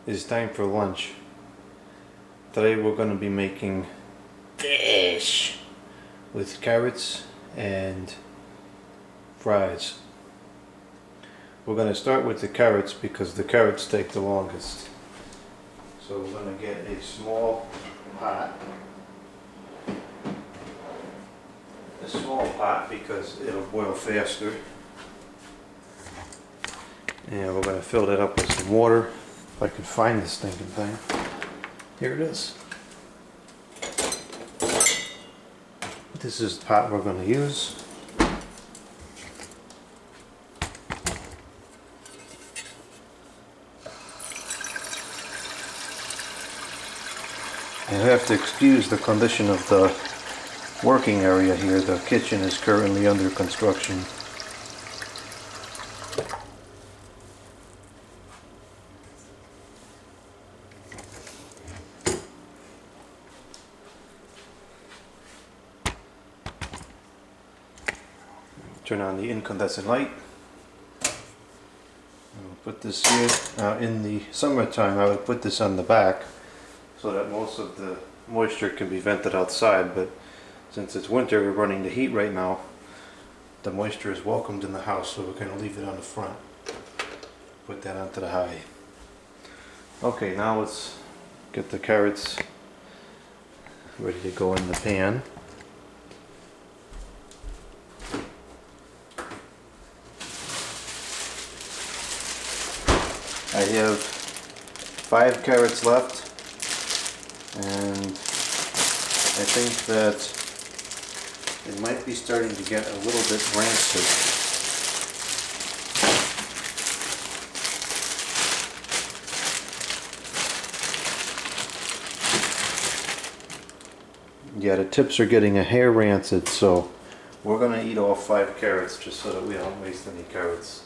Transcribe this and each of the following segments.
It's time for lunch. Today we're going to be making fish with carrots and fries. We're going to start with the carrots because the carrots take the longest. So we're going to get a small pot. A small pot because it'll boil faster. And we're going to fill that up with some water. If I can find this stinking thing. Here it is. This is the pot we're going to use. You have to excuse the condition of the working area here. The kitchen is currently under construction. Turn on the incandescent light. I'll put this here. In the summertime I would put this on the back so that most of the moisture can be vented outside, but since it's winter, we're running the heat right now, the moisture is welcomed in the house, so we're going to leave it on the front. Put that onto the high. Okay, now let's get the carrots ready to go in the pan. I have 5 carrots left, and I think that it might be starting to get a little bit rancid. Yeah, the tips are getting a hair rancid, so we're going to eat all 5 carrots just so that we don't waste any carrots.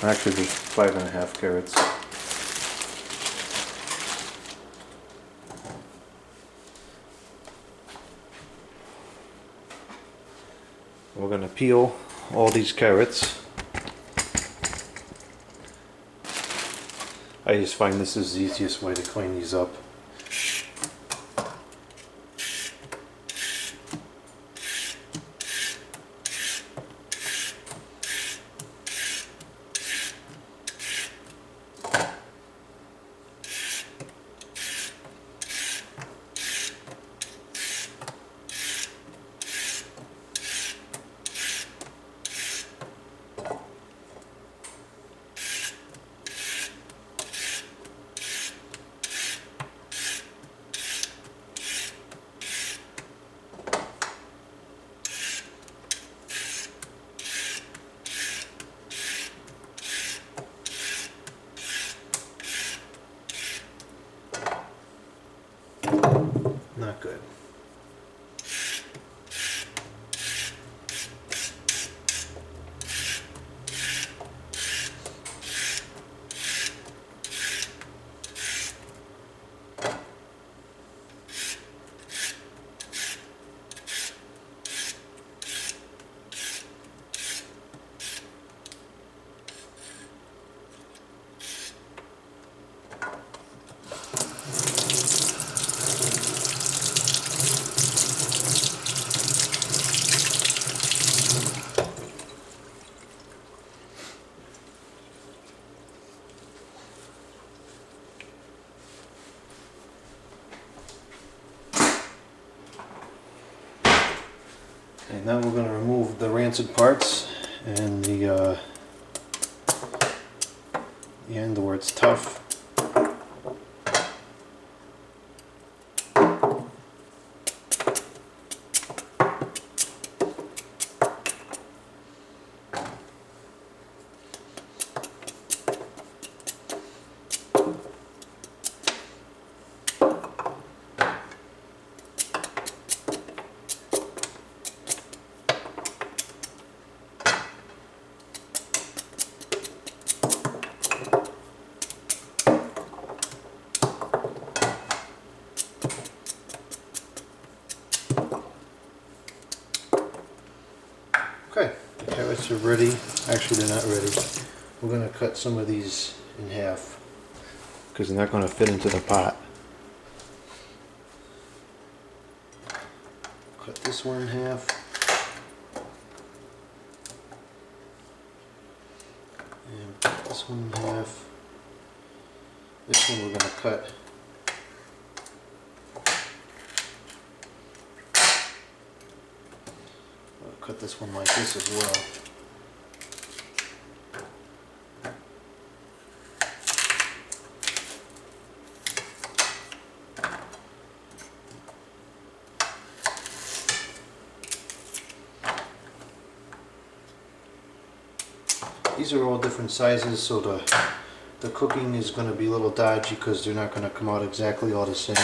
Actually, there's 5.5 carrots. We're going to peel all these carrots. I just find this is the easiest way to clean these up. Not good. Okay, now we're going to remove the rancid parts and the end where it's tough. are ready. Actually, they're not ready. We're going to cut some of these in half because they're not going to fit into the pot. Cut this one in half. And cut this one in half. This one we're going to cut. I'll cut this one like this as well. These are all different sizes, so the cooking is going to be a little dodgy because they're not going to come out exactly all the same.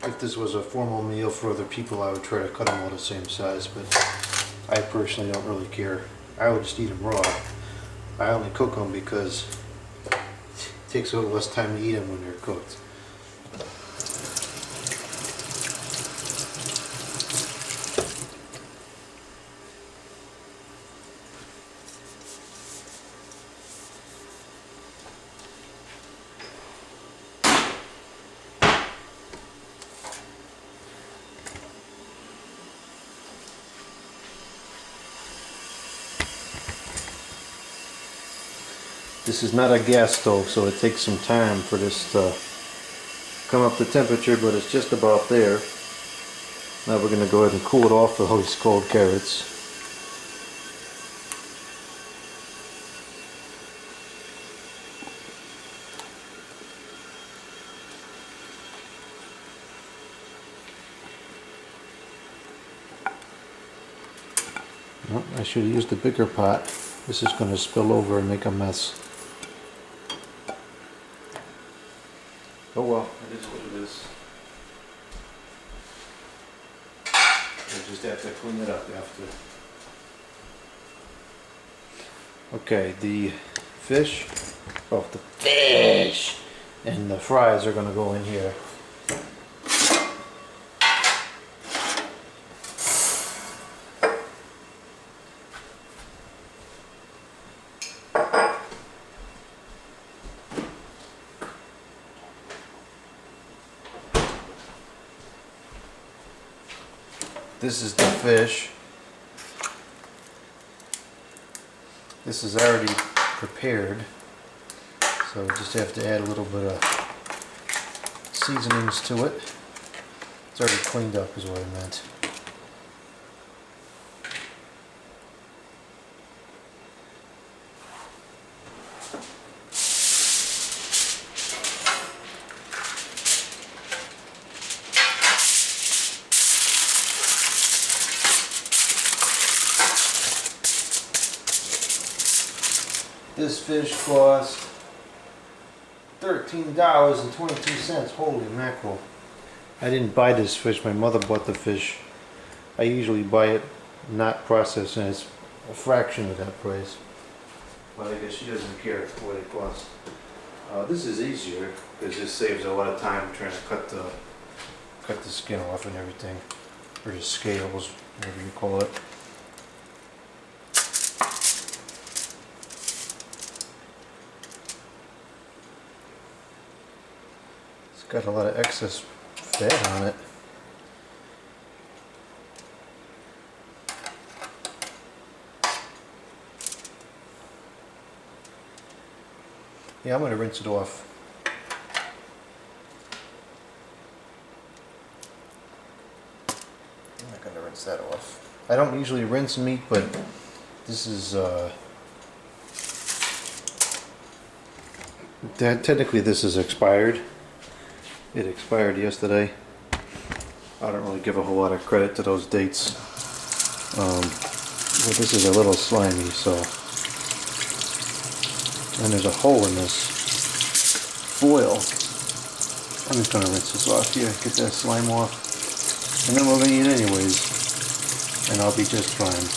If this was a formal meal for other people, I would try to cut them all the same size, but I personally don't really care. I would just eat them raw. I only cook them because it takes a little less time to eat them when they're cooked. This is not a gas stove, so it takes some time for this to come up to temperature, but it's just about there. Now we're going to go ahead and cool it off with these cold carrots. Well, I should have used a bigger pot. This is going to spill over and make a mess. Oh well, it is what it is. I just have to clean it up after. Okay, the fish, and the fries are going to go in here. This is the fish. This is already prepared, so we just have to add a little bit of seasonings to it. It's already cleaned up is what I meant. This fish cost $13.22. Holy mackerel. I didn't buy this fish, my mother bought the fish. I usually buy it not processed and it's a fraction of that price. But I guess she doesn't care what it costs. This is easier because this saves a lot of time trying to cut the skin off and everything. Or the scales, whatever you call it. Got a lot of excess fat on it. Yeah, I'm going to rinse it off. I'm not going to rinse that off. I don't usually rinse meat, but this is technically this is expired. It expired yesterday. I don't really give a whole lot of credit to those dates. But this is a little slimy, so. And there's a hole in this foil. I'm just gonna rinse this off here, get that slime off. And then we're gonna eat it anyways. And I'll be just fine.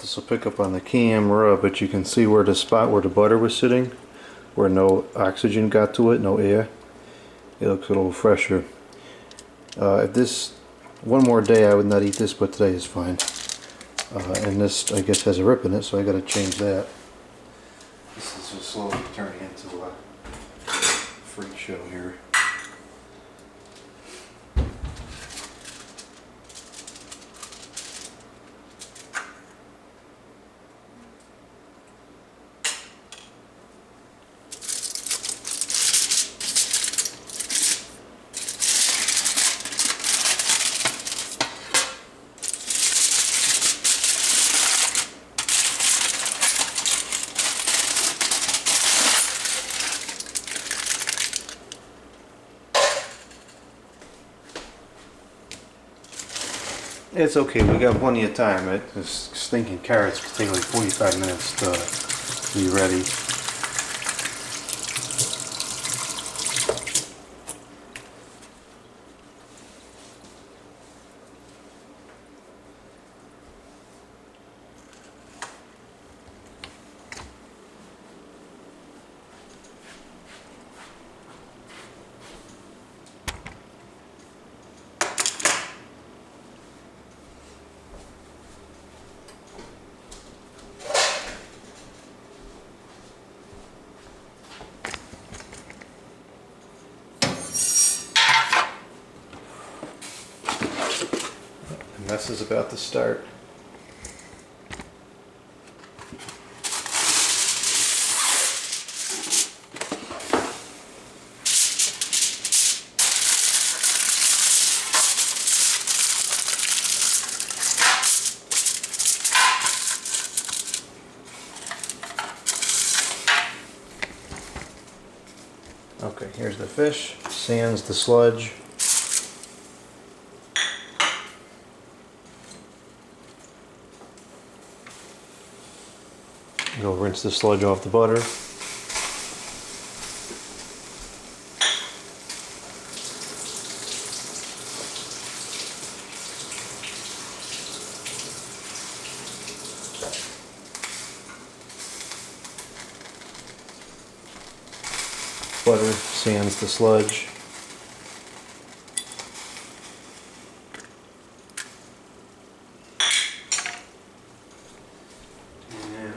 this will pick up on the camera, but you can see where the spot where the butter was sitting, where no oxygen got to it, no air. It looks a little fresher. If this one more day I would not eat this, but today is fine. And this I guess has a rip in it, so I gotta change that. This is just slowly turning into a freak show here. It's okay, we got plenty of time. This stinking carrots could take like 45 minutes to be ready. Mess is about to start. Okay, here's the fish, sans the sludge. Go rinse the sludge off the butter. Butter sans the sludge.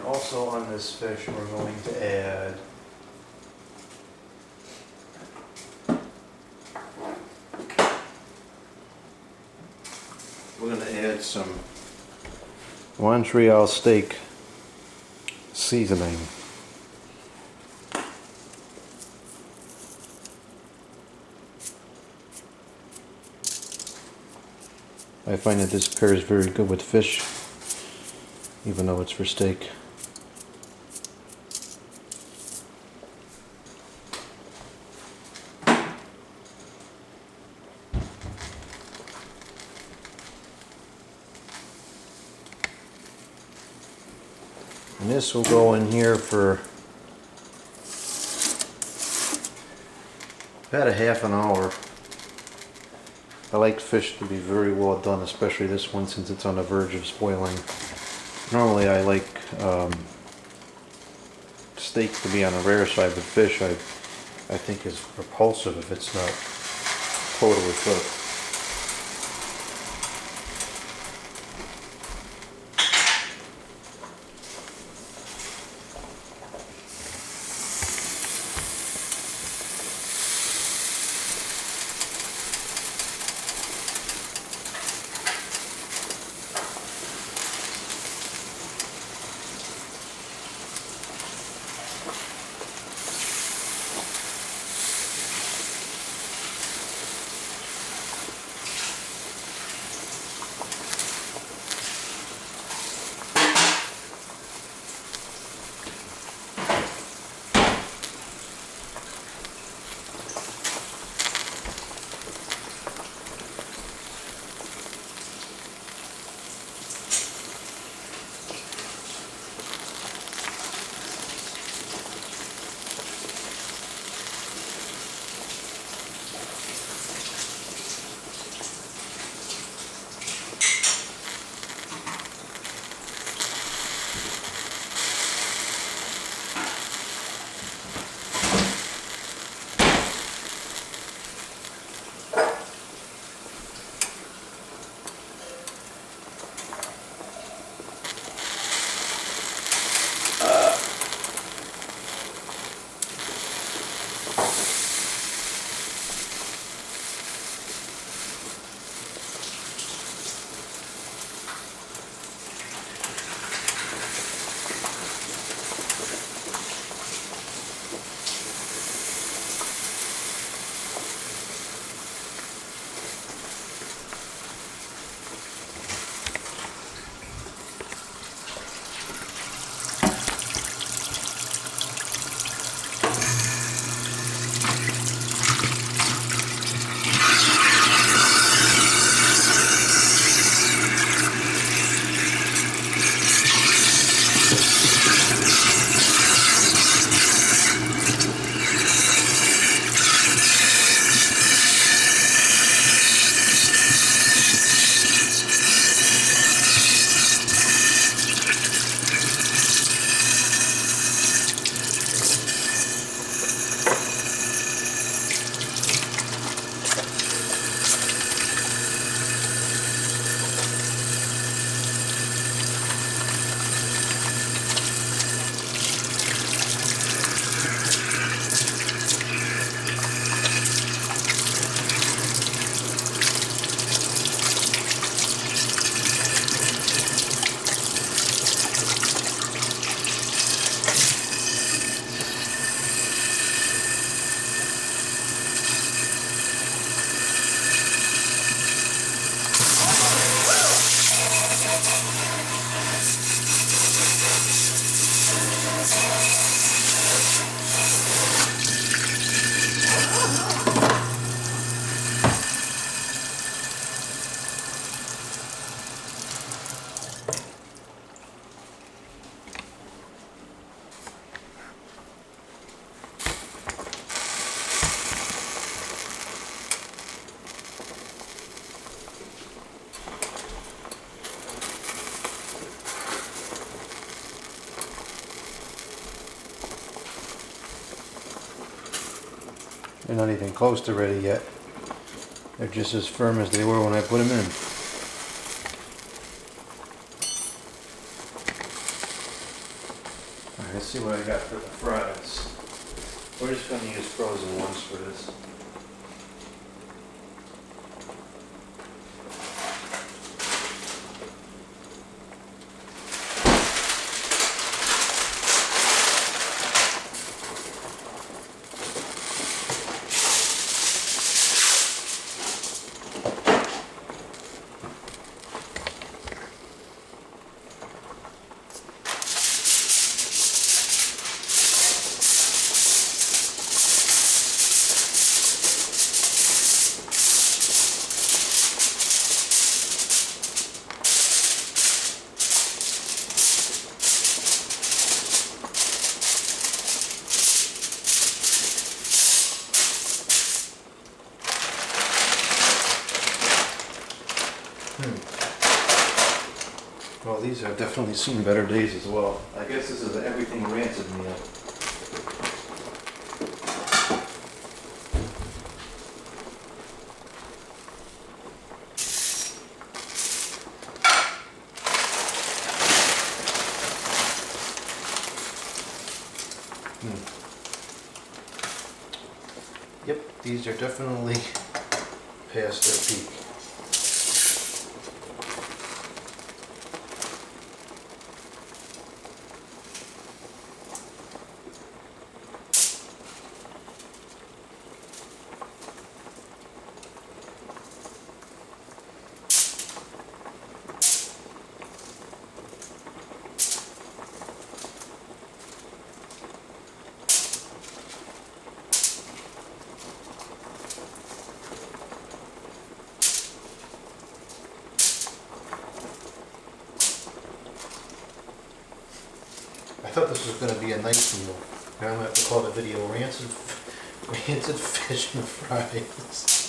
Also on this fish we're going to add some Montreal steak seasoning. I find that this pairs very good with fish, even though it's for steak. And this will go in here for about a half an hour. I like fish to be very well done, especially this one since it's on the verge of spoiling. Normally I like steak to be on the rare side, but fish I think is repulsive if it's not totally cooked. not even close to ready yet. They're just as firm as they were when I put them in. Alright, let's see what I got for the fries. We're just going to use frozen ones for this. Well, these have definitely seen better days as well. I guess this is an everything rancid meal. Yep, these are definitely past their peak. I thought this was going to be a nice meal. Now I'm going to have to call the video Rancid Fish and Fries.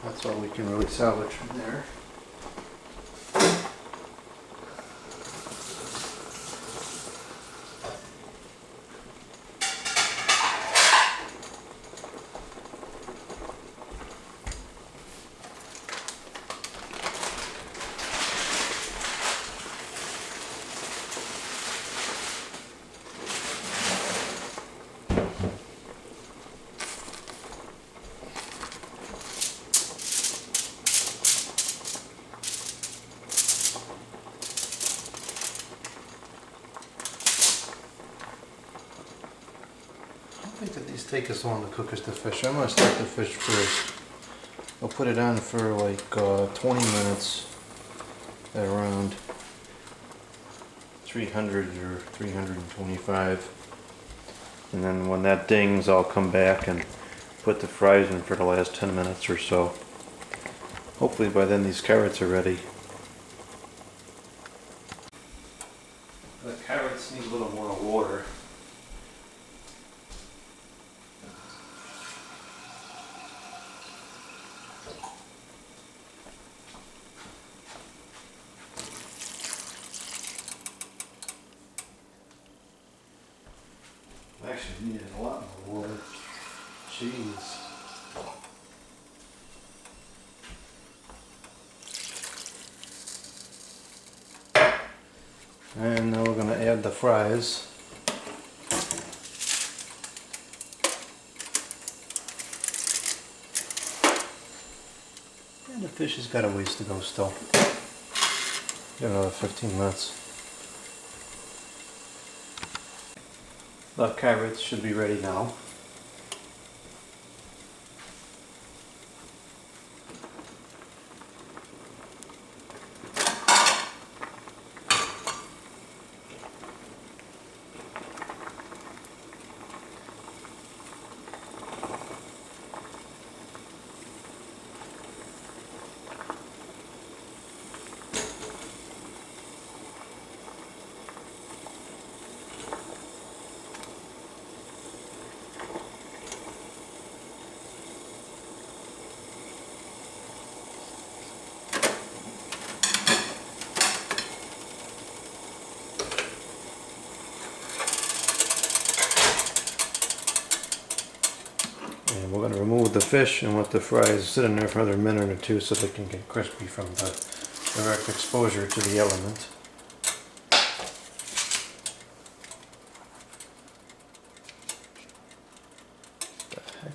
That's all we can really salvage from there. I think that these take as long to cook as the fish. I'm going to start the fish first. I'll put it on for like 20 minutes at around 300 or 325. And then when that dings, I'll come back and put the fries in for the last 10 minutes or so. Hopefully by then these carrots are ready. The carrots need a little more water. Actually needed a lot more water. Jeez. And now we're going to add the fries. And the fish has got a ways to go still. Give it another 15 minutes. The carrots should be ready now. fish and let the fries sit in there for another minute or two so they can get crispy from the direct exposure to the element. What the heck?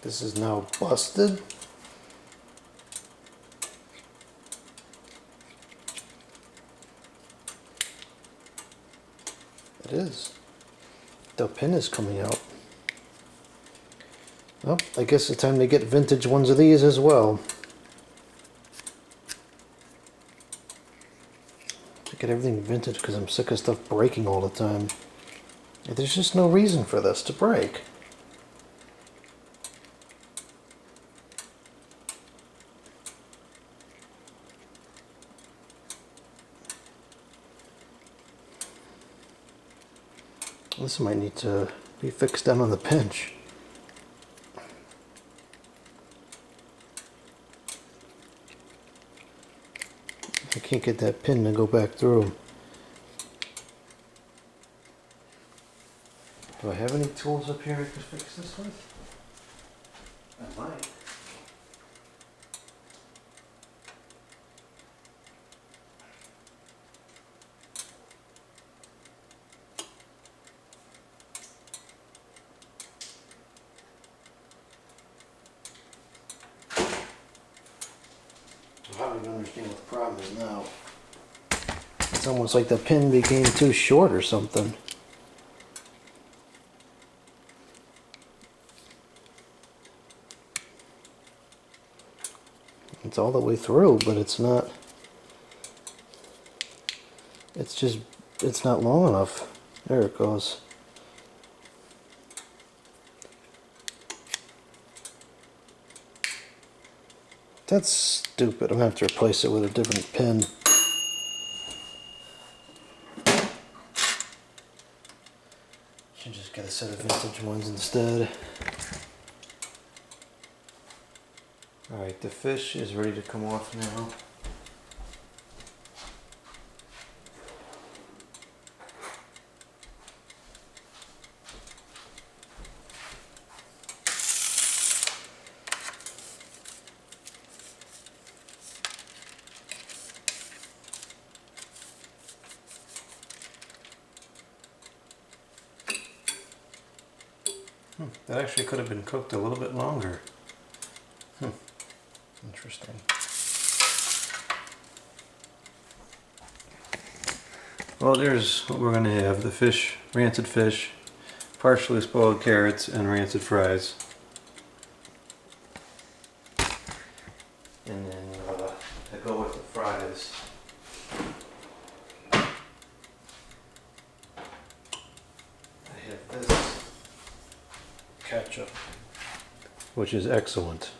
This is now busted. It is. The pin is coming out. Well, I guess it's time to get vintage ones of these as well. To get everything vintage because I'm sick of stuff breaking all the time. There's just no reason for this to break. This might need to be fixed down on the pinch. I can't get that pin to go back through. Do I have any tools up here I can fix this with? I might. I don't even understand what the problem is now. It's almost like the pin became too short or something. It's all the way through, but it's not. It's not long enough. There it goes. That's stupid. I'm gonna have to replace it with a different pin. Should just get a set of vintage ones instead. Alright, the fish is ready to come off now. That actually could have been cooked a little bit longer. Interesting. Well, there's what we're going to have. The fish, rancid fish, partially spoiled carrots, and rancid fries. And then to go with the fries, I have this ketchup, which is excellent.